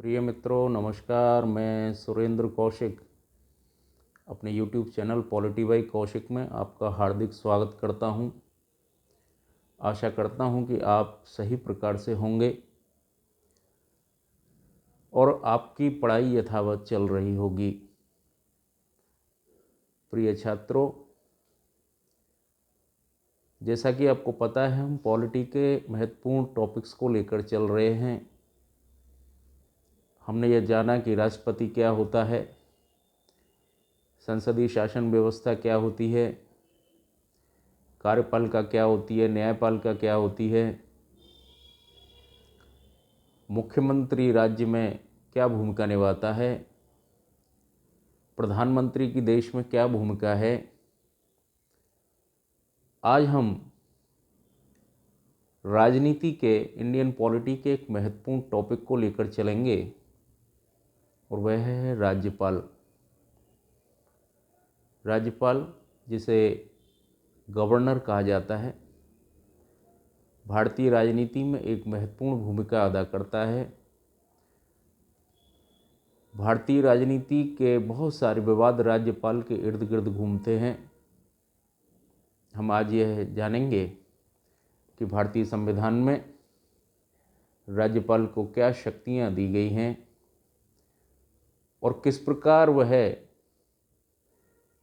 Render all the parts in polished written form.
प्रिय मित्रों नमस्कार। मैं सुरेंद्र कौशिक अपने YouTube channel polity by Kaushik में आपका हार्दिक स्वागत करता हूं। आशा करता हूं कि आप सही प्रकार से होंगे और आपकी पढ़ाई यथावत चल रही होगी। प्रिय छात्रों, जैसा कि आपको पता है हम पॉलिटी के महत्वपूर्ण टॉपिक्स को लेकर चल रहे हैं। हमने यह जाना कि राष्ट्रपति क्या होता है, संसदीय शासन व्यवस्था क्या होती है, कार्यपालिका क्या होती है, न्यायपालिका क्या होती है, मुख्यमंत्री राज्य में क्या भूमिका निभाता है, प्रधानमंत्री की देश में क्या भूमिका है। आज हम राजनीति के, इंडियन पॉलिटी के एक महत्वपूर्ण टॉपिक को लेकर चलेंगे और वह है राज्यपाल। राज्यपाल, जिसे गवर्नर कहा जाता है, भारतीय राजनीति में एक महत्वपूर्ण भूमिका अदा करता है। भारतीय राजनीति के बहुत सारे विवाद राज्यपाल के इर्द गिर्द घूमते हैं। हम आज यह जानेंगे कि भारतीय संविधान में राज्यपाल को क्या शक्तियां दी गई हैं और किस प्रकार वह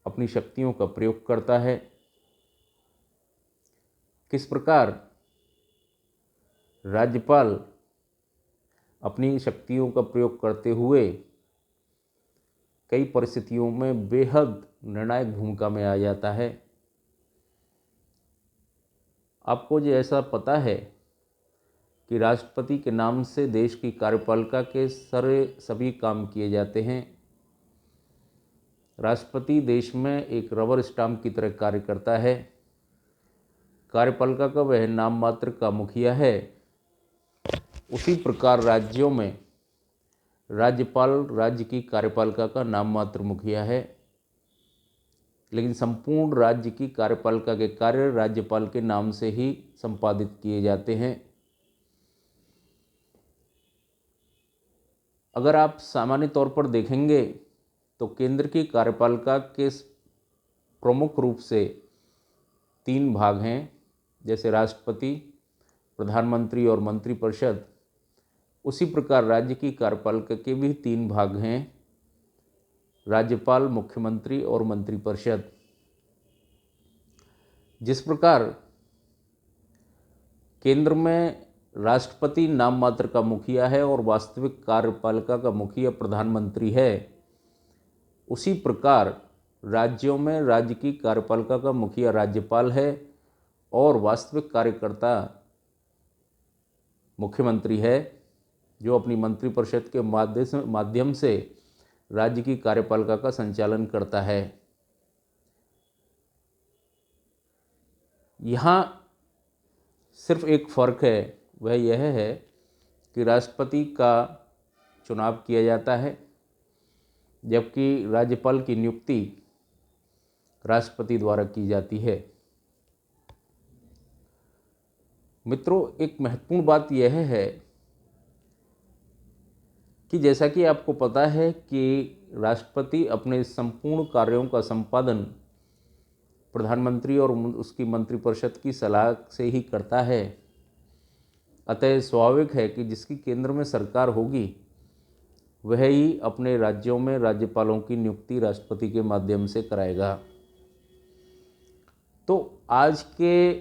अपनी शक्तियों का प्रयोग करता है, किस प्रकार राज्यपाल अपनी शक्तियों का प्रयोग करते हुए कई परिस्थितियों में बेहद निर्णायक भूमिका में आ जाता है। आपको जो ऐसा पता है कि राष्ट्रपति के नाम से देश की कार्यपालिका के सारे सभी काम किए जाते हैं। राष्ट्रपति देश में एक रबर स्टाम्प की तरह कार्य करता है। कार्यपालिका का वह नाम मात्र का मुखिया है। उसी प्रकार राज्यों में राज्यपाल राज्य की कार्यपालिका का नाम मात्र मुखिया है, लेकिन संपूर्ण राज्य की कार्यपालिका के कार्य राज्यपाल के नाम से ही संपादित किए जाते हैं। अगर आप सामान्य तौर पर देखेंगे तो केंद्र की कार्यपालिका के प्रमुख रूप से 3 भाग हैं, जैसे राष्ट्रपति, प्रधानमंत्री और मंत्रिपरिषद। उसी प्रकार राज्य की कार्यपालिका के भी 3 भाग हैं, राज्यपाल, मुख्यमंत्री और मंत्रिपरिषद। जिस प्रकार केंद्र में राष्ट्रपति नाम मात्र का मुखिया है और वास्तविक कार्यपालिका का मुखिया प्रधानमंत्री है, उसी प्रकार राज्यों में राज्य की कार्यपालिका का मुखिया राज्यपाल है और वास्तविक कार्यकर्ता मुख्यमंत्री है, जो अपनी मंत्रिपरिषद के माध्यम से राज्य की कार्यपालिका का संचालन करता है। यहाँ सिर्फ एक फ़र्क है, वह यह है कि राष्ट्रपति का चुनाव किया जाता है, जबकि राज्यपाल की नियुक्ति राष्ट्रपति द्वारा की जाती है। मित्रों, एक महत्वपूर्ण बात यह है कि जैसा कि आपको पता है कि राष्ट्रपति अपने संपूर्ण कार्यों का संपादन प्रधानमंत्री और उसकी मंत्रिपरिषद की सलाह से ही करता है। अतः स्वाभाविक है कि जिसकी केंद्र में सरकार होगी वह ही अपने राज्यों में राज्यपालों की नियुक्ति राष्ट्रपति के माध्यम से कराएगा। तो आज के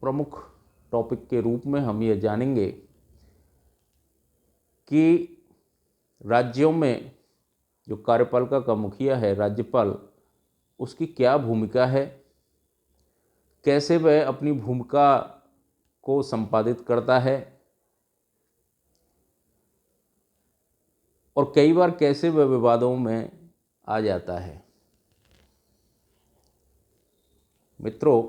प्रमुख टॉपिक के रूप में हम यह जानेंगे कि राज्यों में जो कार्यपालिका का मुखिया है राज्यपाल, उसकी क्या भूमिका है, कैसे वह अपनी भूमिका को संपादित करता है और कई बार कैसे वह विवादों में आ जाता है। मित्रों,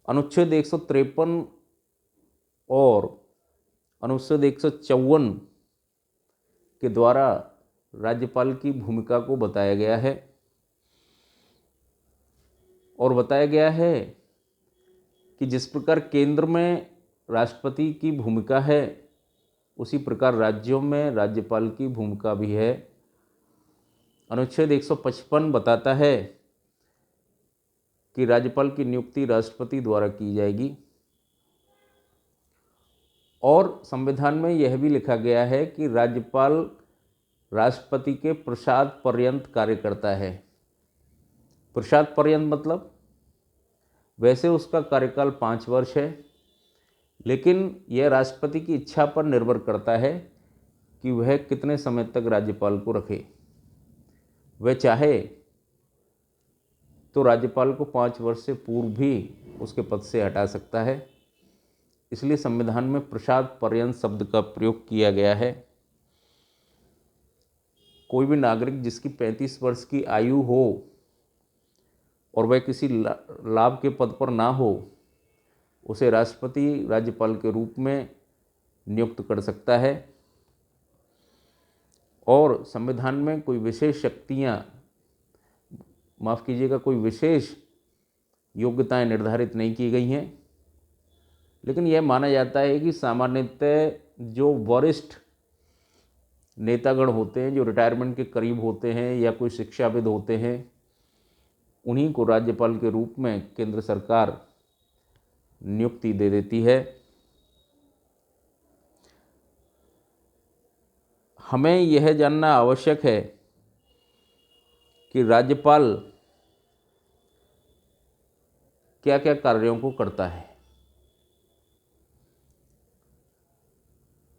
अनुच्छेद 153 और अनुच्छेद 154 के द्वारा राज्यपाल की भूमिका को बताया गया है और बताया गया है कि जिस प्रकार केंद्र में राष्ट्रपति की भूमिका है, उसी प्रकार राज्यों में राज्यपाल की भूमिका भी है। अनुच्छेद 155 बताता है कि राज्यपाल की नियुक्ति राष्ट्रपति द्वारा की जाएगी। और संविधान में यह भी लिखा गया है कि राज्यपाल राष्ट्रपति के प्रसाद पर्यंत कार्य करता है। प्रसाद पर्यंत मतलब वैसे उसका कार्यकाल 5 वर्ष है, लेकिन यह राष्ट्रपति की इच्छा पर निर्भर करता है कि वह कितने समय तक राज्यपाल को रखे। वह चाहे तो राज्यपाल को 5 वर्ष से पूर्व भी उसके पद से हटा सकता है। इसलिए संविधान में प्रसाद पर्यंत शब्द का प्रयोग किया गया है। कोई भी नागरिक जिसकी 35 वर्ष की आयु हो और वह किसी लाभ के पद पर ना हो, उसे राष्ट्रपति राज्यपाल के रूप में नियुक्त कर सकता है। और संविधान में कोई विशेष शक्तियाँ, माफ़ कीजिएगा, कोई विशेष योग्यताएं निर्धारित नहीं की गई हैं, लेकिन यह माना जाता है कि सामान्यतः जो वरिष्ठ नेतागण होते हैं, जो रिटायरमेंट के करीब होते हैं या कोई शिक्षाविद होते हैं, उन्हीं को राज्यपाल के रूप में केंद्र सरकार नियुक्ति दे देती है। हमें यह जानना आवश्यक है कि राज्यपाल क्या क्या कार्यों को करता है।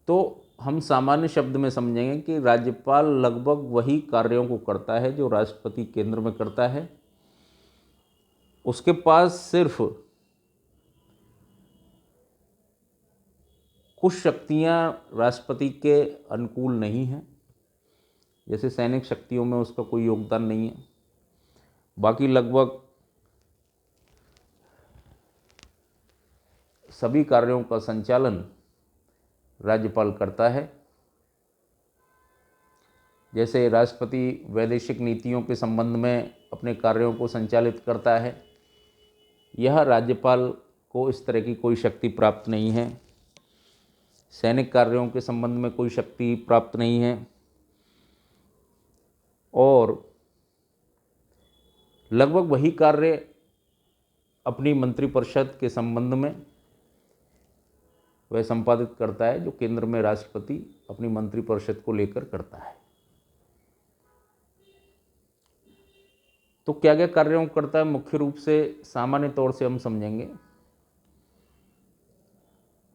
तो हम सामान्य शब्द में समझेंगे कि राज्यपाल लगभग वही कार्यों को करता है जो राष्ट्रपति केंद्र में करता है। उसके पास सिर्फ कुछ शक्तियां राष्ट्रपति के अनुकूल नहीं हैं, जैसे सैनिक शक्तियों में उसका कोई योगदान नहीं है। बाकी लगभग सभी कार्यों का संचालन राज्यपाल करता है। जैसे राष्ट्रपति वैदेशिक नीतियों के संबंध में अपने कार्यों को संचालित करता है, यह राज्यपाल को इस तरह की कोई शक्ति प्राप्त नहीं है। सैनिक कार्यों के संबंध में कोई शक्ति प्राप्त नहीं है। और लगभग वही कार्य अपनी मंत्रिपरिषद के संबंध में वह संपादित करता है जो केंद्र में राष्ट्रपति अपनी मंत्रिपरिषद को लेकर करता है। तो क्या क्या कार्यों को करता है, मुख्य रूप से सामान्य तौर से हम समझेंगे।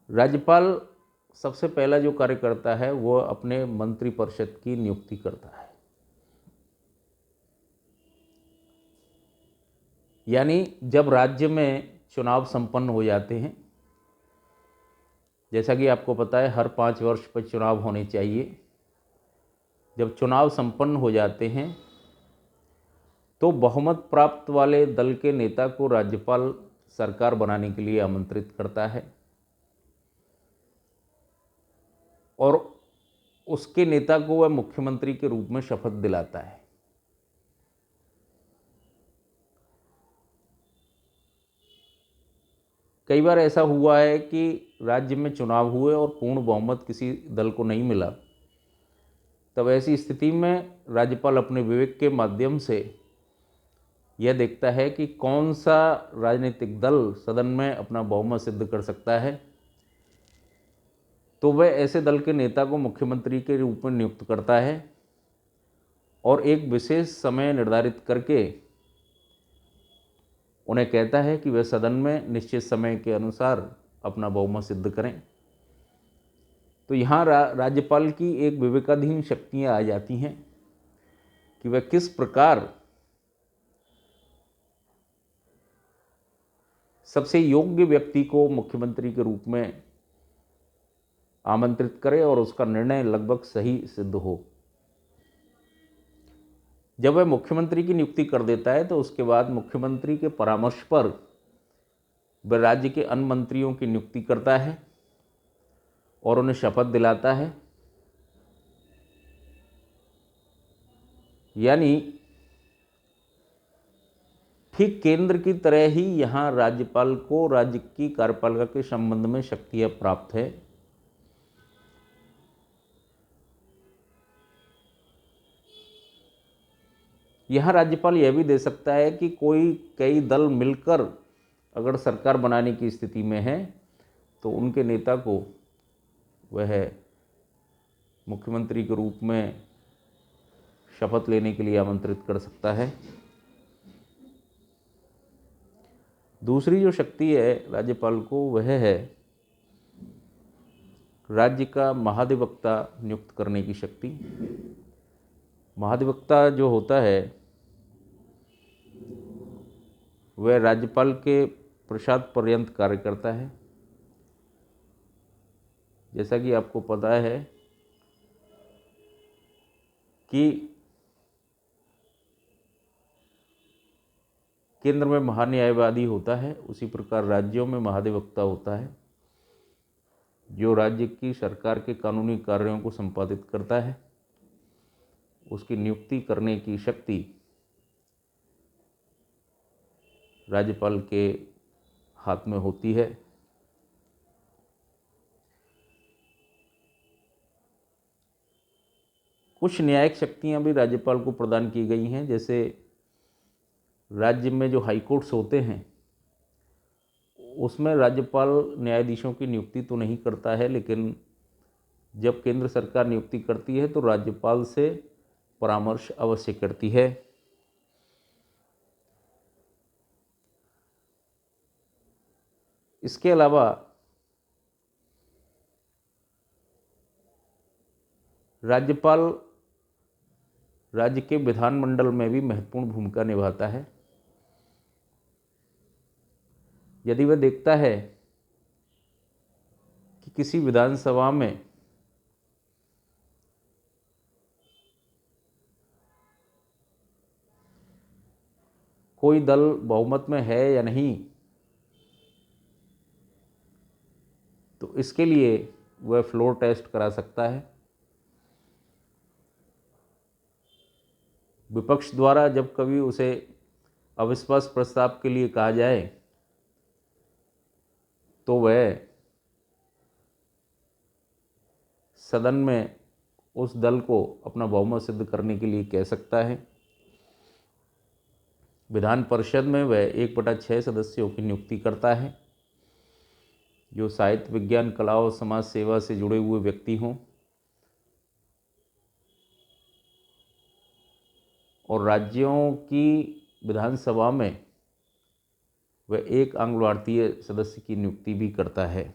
राज्यपाल सबसे पहला जो कार्य करता है वह अपने मंत्रिपरिषद की नियुक्ति करता है। यानी जब राज्य में चुनाव संपन्न हो जाते हैं, जैसा कि आपको पता है हर 5 वर्ष पर चुनाव होने चाहिए, जब चुनाव संपन्न हो जाते हैं तो बहुमत प्राप्त वाले दल के नेता को राज्यपाल सरकार बनाने के लिए आमंत्रित करता है और उसके नेता को वह मुख्यमंत्री के रूप में शपथ दिलाता है। कई बार ऐसा हुआ है कि राज्य में चुनाव हुए और पूर्ण बहुमत किसी दल को नहीं मिला, तब ऐसी स्थिति में राज्यपाल अपने विवेक के माध्यम से यह देखता है कि कौन सा राजनीतिक दल सदन में अपना बहुमत सिद्ध कर सकता है, तो वह ऐसे दल के नेता को मुख्यमंत्री के रूप में नियुक्त करता है और एक विशेष समय निर्धारित करके उन्हें कहता है कि वे सदन में निश्चित समय के अनुसार अपना बहुमत सिद्ध करें। तो यहाँ राज्यपाल की एक विवेकाधीन शक्तियाँ आ जाती हैं कि वह किस प्रकार सबसे योग्य व्यक्ति को मुख्यमंत्री के रूप में आमंत्रित करे और उसका निर्णय लगभग सही सिद्ध हो। जब वह मुख्यमंत्री की नियुक्ति कर देता है तो उसके बाद मुख्यमंत्री के परामर्श पर वह राज्य के अन्य मंत्रियों की नियुक्ति करता है और उन्हें शपथ दिलाता है। यानी ठीक केंद्र की तरह ही यहाँ राज्यपाल को राज्य की कार्यपालिका के संबंध में शक्तियाँ प्राप्त है। यहाँ राज्यपाल यह भी दे सकता है कि कई दल मिलकर अगर सरकार बनाने की स्थिति में है तो उनके नेता को वह मुख्यमंत्री के रूप में शपथ लेने के लिए आमंत्रित कर सकता है। दूसरी जो शक्ति है राज्यपाल को वह है राज्य का महाधिवक्ता नियुक्त करने की शक्ति। महाधिवक्ता जो होता है वह राज्यपाल के प्रसाद पर्यंत कार्य करता है। जैसा कि आपको पता है कि केंद्र में महान्यायवादी होता है, उसी प्रकार राज्यों में महाधिवक्ता होता है जो राज्य की सरकार के कानूनी कार्यों को संपादित करता है। उसकी नियुक्ति करने की शक्ति राज्यपाल के हाथ में होती है। कुछ न्यायिक शक्तियां भी राज्यपाल को प्रदान की गई हैं, जैसे राज्य में जो हाई कोर्ट्स होते हैं उसमें राज्यपाल न्यायाधीशों की नियुक्ति तो नहीं करता है, लेकिन जब केंद्र सरकार नियुक्ति करती है तो राज्यपाल से परामर्श अवश्य करती है। इसके अलावा राज्यपाल राज्य के विधानमंडल में भी महत्वपूर्ण भूमिका निभाता है। यदि वह देखता है कि किसी विधानसभा में कोई दल बहुमत में है या नहीं, तो इसके लिए वह फ्लोर टेस्ट करा सकता है। विपक्ष द्वारा जब कभी उसे अविश्वास प्रस्ताव के लिए कहा जाए तो वह सदन में उस दल को अपना बहुमत सिद्ध करने के लिए कह सकता है। विधान परिषद में वह 1/6 सदस्यों की नियुक्ति करता है जो साहित्य, विज्ञान, कला और समाज सेवा से जुड़े हुए व्यक्ति हों, और राज्यों की विधानसभा में वह 1 आंग्ल भारतीय सदस्य की नियुक्ति भी करता है।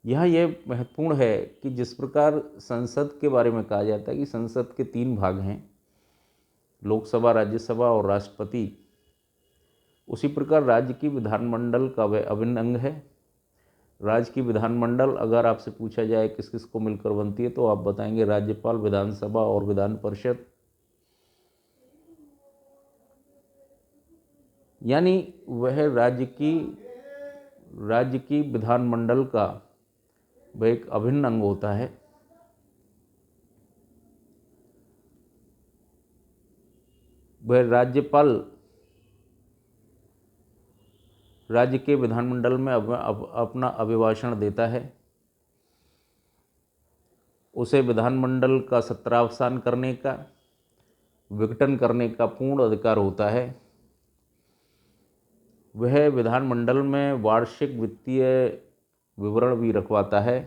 यहाँ यह महत्वपूर्ण है कि जिस प्रकार संसद के बारे में कहा जाता है कि संसद के 3 भाग हैं, लोकसभा, राज्यसभा और राष्ट्रपति, उसी प्रकार राज्य की विधानमंडल का वह अभिन्न अंग है। राज्य की विधानमंडल अगर आपसे पूछा जाए किस किस को मिलकर बनती है तो आप बताएंगे राज्यपाल, विधानसभा और विधान परिषद। यानी वह राज्य की विधानमंडल का वह एक अभिन्न अंग होता है। वह राज्यपाल राज्य के विधानमंडल में अपना अभिभाषण देता है। उसे विधानमंडल का सत्रावसान करने का, विघटन करने का पूर्ण अधिकार होता है। वह विधानमंडल में वार्षिक वित्तीय विवरण भी रखवाता है।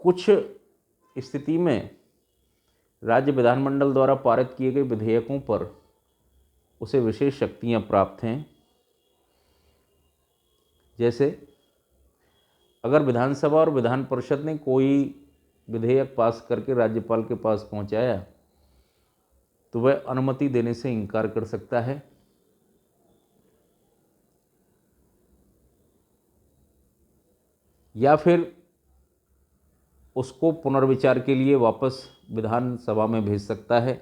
कुछ स्थिति में राज्य विधानमंडल द्वारा पारित किए गए विधेयकों पर उसे विशेष शक्तियां प्राप्त हैं। जैसे अगर विधानसभा और विधान परिषद ने कोई विधेयक पास करके राज्यपाल के पास पहुंचाया तो वह अनुमति देने से इनकार कर सकता है। या फिर उसको पुनर्विचार के लिए वापस विधानसभा में भेज सकता है।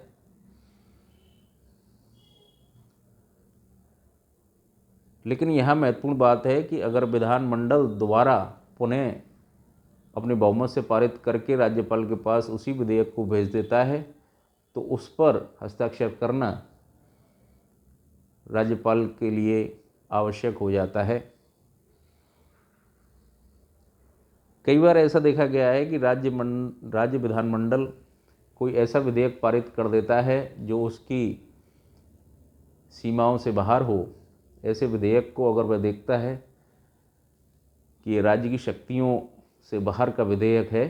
लेकिन यहाँ महत्वपूर्ण बात है कि अगर विधानमंडल दोबारा पुनः अपने बहुमत से पारित करके राज्यपाल के पास उसी विधेयक को भेज देता है, तो उस पर हस्ताक्षर करना राज्यपाल के लिए आवश्यक हो जाता है। कई बार ऐसा देखा गया है कि राज्य विधानमंडल कोई ऐसा विधेयक पारित कर देता है जो उसकी सीमाओं से बाहर हो। ऐसे विधेयक को अगर वह देखता है कि ये राज्य की शक्तियों से बाहर का विधेयक है,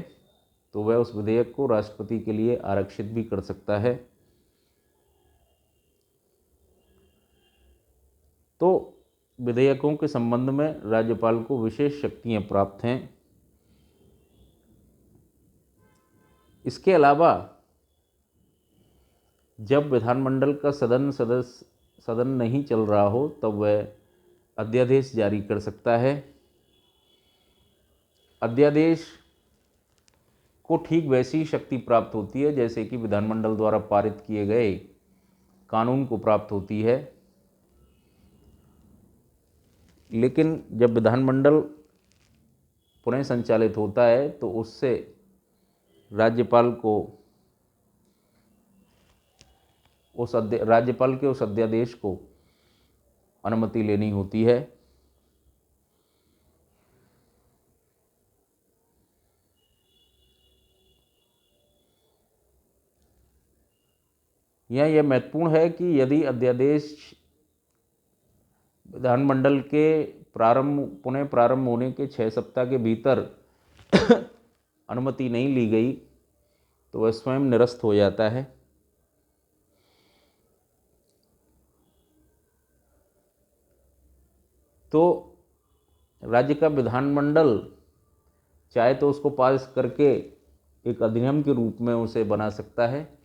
तो वह उस विधेयक को राष्ट्रपति के लिए आरक्षित भी कर सकता है। तो विधेयकों के संबंध में राज्यपाल को विशेष शक्तियां प्राप्त हैं। इसके अलावा जब विधानमंडल का सदन नहीं चल रहा हो, तब वह अध्यादेश जारी कर सकता है। अध्यादेश को ठीक वैसी शक्ति प्राप्त होती है जैसे कि विधानमंडल द्वारा पारित किए गए कानून को प्राप्त होती है। लेकिन जब विधानमंडल पुनः संचालित होता है, तो उससे राज्यपाल के उस अध्यादेश को अनुमति लेनी होती है। यह महत्वपूर्ण है कि यदि अध्यादेश विधानमंडल के पुनः प्रारंभ होने के 6 सप्ताह के भीतर अनुमति नहीं ली गई, तो वह स्वयं निरस्त हो जाता है। तो राज्य का विधानमंडल चाहे तो उसको पास करके एक अधिनियम के रूप में उसे बना सकता है।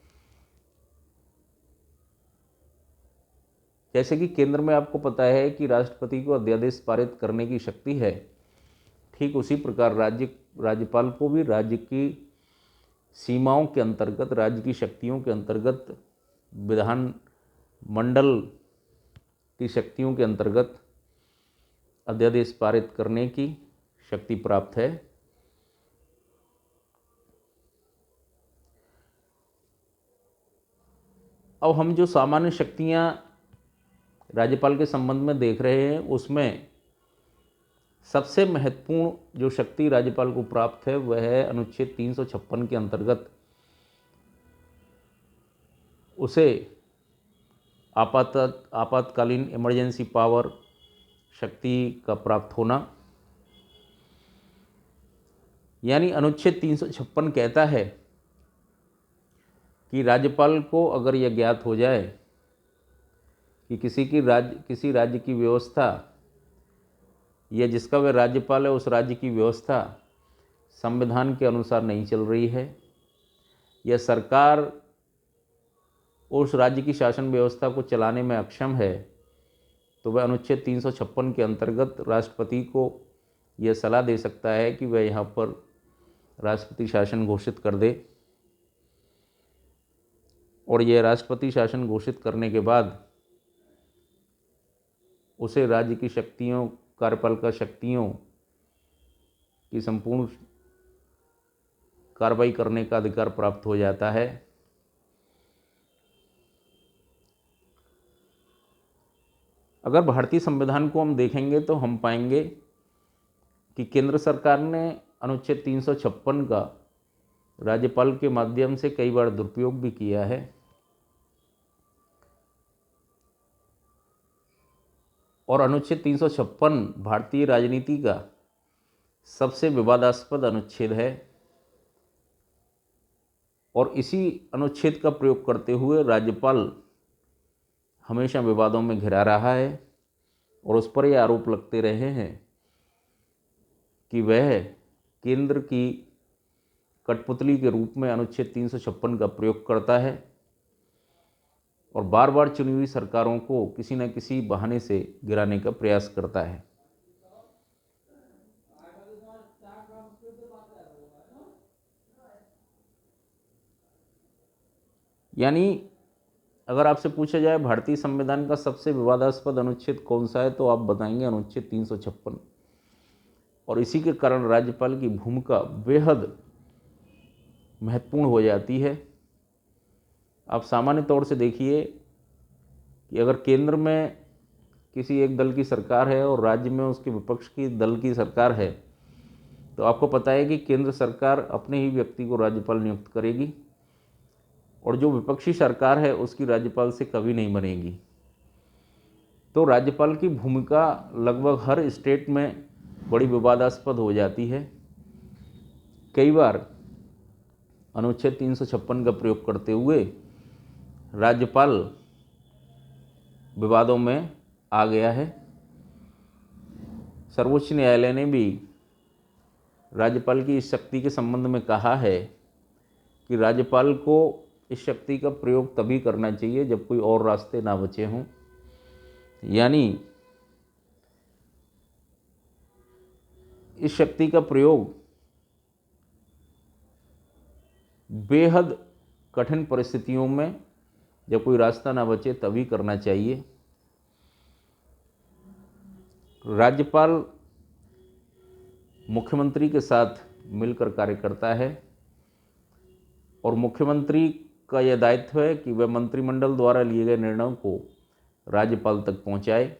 जैसे कि केंद्र में आपको पता है कि राष्ट्रपति को अध्यादेश पारित करने की शक्ति है, ठीक उसी प्रकार राज्यपाल को भी राज्य की सीमाओं के अंतर्गत, राज्य की शक्तियों के अंतर्गत, विधानमंडल की शक्तियों के अंतर्गत अध्यादेश पारित करने की शक्ति प्राप्त है। अब हम जो सामान्य शक्तियां राज्यपाल के संबंध में देख रहे हैं, उसमें सबसे महत्वपूर्ण जो शक्ति राज्यपाल को प्राप्त है वह है अनुच्छेद 356 के अंतर्गत उसे आपातकालीन इमरजेंसी पावर शक्ति का प्राप्त होना। यानी अनुच्छेद 356 कहता है कि राज्यपाल को अगर यह ज्ञात हो जाए कि किसी राज्य की व्यवस्था या जिसका वह राज्यपाल है उस राज्य की व्यवस्था संविधान के अनुसार नहीं चल रही है, या सरकार उस राज्य की शासन व्यवस्था को चलाने में अक्षम है, तो वह अनुच्छेद 356 के अंतर्गत राष्ट्रपति को यह सलाह दे सकता है कि वह यहाँ पर राष्ट्रपति शासन घोषित कर दे। और यह राष्ट्रपति शासन घोषित करने के बाद उसे राज्य की शक्तियों, कार्यपालिका शक्तियों की संपूर्ण कार्रवाई करने का अधिकार प्राप्त हो जाता है। अगर भारतीय संविधान को हम देखेंगे तो हम पाएंगे कि केंद्र सरकार ने अनुच्छेद 356 का राज्यपाल के माध्यम से कई बार दुरुपयोग भी किया है। और अनुच्छेद 356 भारतीय राजनीति का सबसे विवादास्पद अनुच्छेद है, और इसी अनुच्छेद का प्रयोग करते हुए राज्यपाल हमेशा विवादों में घिरा रहा है और उस पर यह आरोप लगते रहे हैं कि वह केंद्र की कठपुतली के रूप में अनुच्छेद 356 का प्रयोग करता है और बार बार चुनी हुई सरकारों को किसी न किसी बहाने से गिराने का प्रयास करता है। यानी अगर आपसे पूछा जाए भारतीय संविधान का सबसे विवादास्पद अनुच्छेद कौन सा है, तो आप बताएंगे अनुच्छेद 356। और इसी के कारण राज्यपाल की भूमिका बेहद महत्वपूर्ण हो जाती है। आप सामान्य तौर से देखिए कि अगर केंद्र में किसी एक दल की सरकार है और राज्य में उसके विपक्ष की दल की सरकार है, तो आपको पता है कि केंद्र सरकार अपने ही व्यक्ति को राज्यपाल नियुक्त करेगी और जो विपक्षी सरकार है उसकी राज्यपाल से कभी नहीं बनेगी। तो राज्यपाल की भूमिका लगभग हर स्टेट में बड़ी विवादास्पद हो जाती है। कई बार अनुच्छेद 356 का प्रयोग करते हुए राज्यपाल विवादों में आ गया है। सर्वोच्च न्यायालय ने भी राज्यपाल की इस शक्ति के संबंध में कहा है कि राज्यपाल को इस शक्ति का प्रयोग तभी करना चाहिए जब कोई और रास्ते ना बचे हों, यानी इस शक्ति का प्रयोग बेहद कठिन परिस्थितियों में जब कोई रास्ता ना बचे तभी करना चाहिए। राज्यपाल मुख्यमंत्री के साथ मिलकर कार्य करता है और मुख्यमंत्री का यह दायित्व है कि वह मंत्रिमंडल द्वारा लिए गए निर्णयों को राज्यपाल तक पहुंचाए।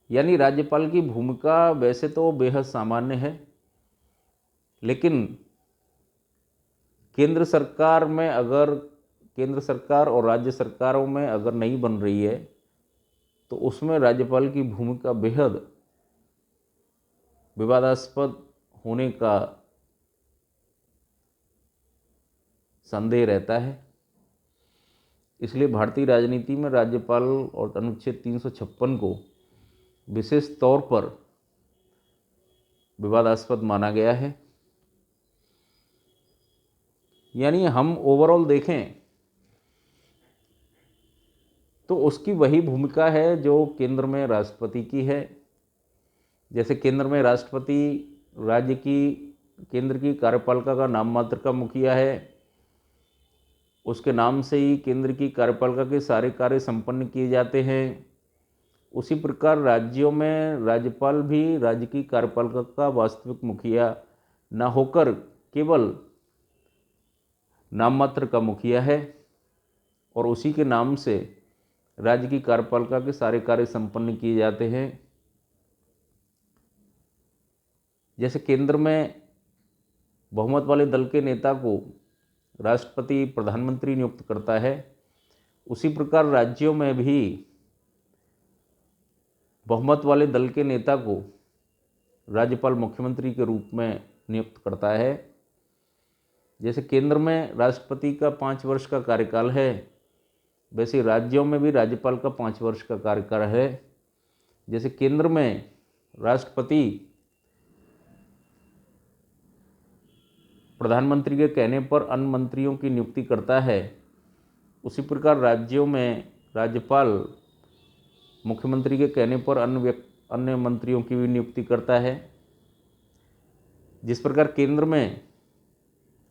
यानी राज्यपाल की भूमिका वैसे तो बेहद सामान्य है, लेकिन केंद्र सरकार और राज्य सरकारों में अगर नहीं बन रही है तो उसमें राज्यपाल की भूमिका बेहद विवादास्पद होने का संदेह रहता है। इसलिए भारतीय राजनीति में राज्यपाल और अनुच्छेद 356 को विशेष तौर पर विवादास्पद माना गया है। यानी हम ओवरऑल देखें तो उसकी वही भूमिका है जो केंद्र में राष्ट्रपति की है। जैसे केंद्र में राष्ट्रपति केंद्र की कार्यपालिका का नाम मात्र का मुखिया है, उसके नाम से ही केंद्र की कार्यपालिका के सारे कार्य संपन्न किए जाते हैं। उसी प्रकार राज्यों में राज्यपाल भी राज्य की कार्यपालिका का वास्तविक मुखिया न होकर केवल नाम मात्र का मुखिया है और उसी के नाम से राज्य की कार्यपालिका के सारे कार्य संपन्न किए जाते हैं। जैसे केंद्र में बहुमत वाले दल के नेता को राष्ट्रपति प्रधानमंत्री नियुक्त करता है, उसी प्रकार राज्यों में भी बहुमत वाले दल के नेता को राज्यपाल मुख्यमंत्री के रूप में नियुक्त करता है। जैसे केंद्र में राष्ट्रपति का 5 वर्ष का कार्यकाल है, वैसे राज्यों में भी राज्यपाल का 5 वर्ष का कार्यकाल है। जैसे केंद्र में राष्ट्रपति प्रधानमंत्री के कहने पर अन्य मंत्रियों की नियुक्ति करता है, उसी प्रकार राज्यों में राज्यपाल मुख्यमंत्री के कहने पर अन्य मंत्रियों की भी नियुक्ति करता है। जिस प्रकार केंद्र में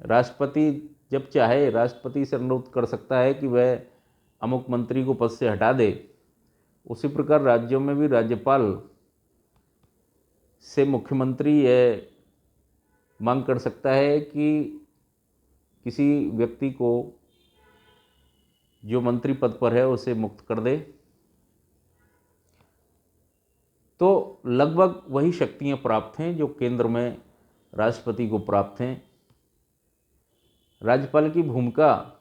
राष्ट्रपति जब चाहे राष्ट्रपति से अनुरोध कर सकता है कि वह अमुक मंत्री को पद से हटा दे, उसी प्रकार राज्यों में भी राज्यपाल से मुख्यमंत्री यह मांग कर सकता है कि किसी व्यक्ति को जो मंत्री पद पर है उसे मुक्त कर दे। तो लगभग वही शक्तियां प्राप्त हैं जो केंद्र में राष्ट्रपति को प्राप्त हैं। राज्यपाल की भूमिका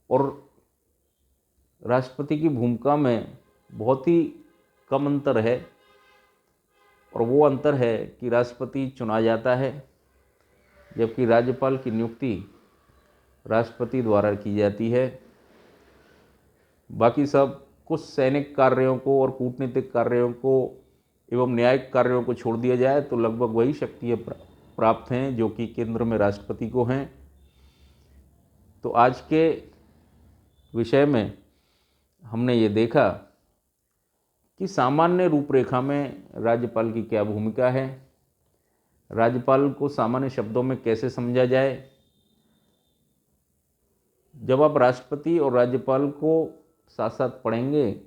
और राष्ट्रपति की भूमिका में बहुत ही कम अंतर है, और वो अंतर है कि राष्ट्रपति चुना जाता है जबकि राज्यपाल की नियुक्ति राष्ट्रपति द्वारा की जाती है। बाकी सब कुछ सैनिक कार्यों को और कूटनीतिक कार्यों को एवं न्यायिक कार्यों को छोड़ दिया जाए तो लगभग वही शक्तियाँ प्राप्त हैं जो कि केंद्र में राष्ट्रपति को हैं। तो आज के विषय में हमने ये देखा कि सामान्य रूपरेखा में राज्यपाल की क्या भूमिका है, राज्यपाल को सामान्य शब्दों में कैसे समझा जाए। जब आप राष्ट्रपति और राज्यपाल को साथ साथ पढ़ेंगे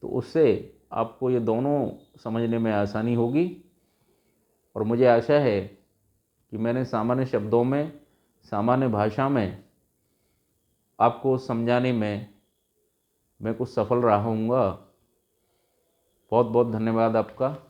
तो उससे आपको ये दोनों समझने में आसानी होगी। और मुझे आशा है कि मैंने सामान्य शब्दों में, सामान्य भाषा में आपको समझाने में मैं कुछ सफल रहा हूँगा। बहुत बहुत धन्यवाद आपका।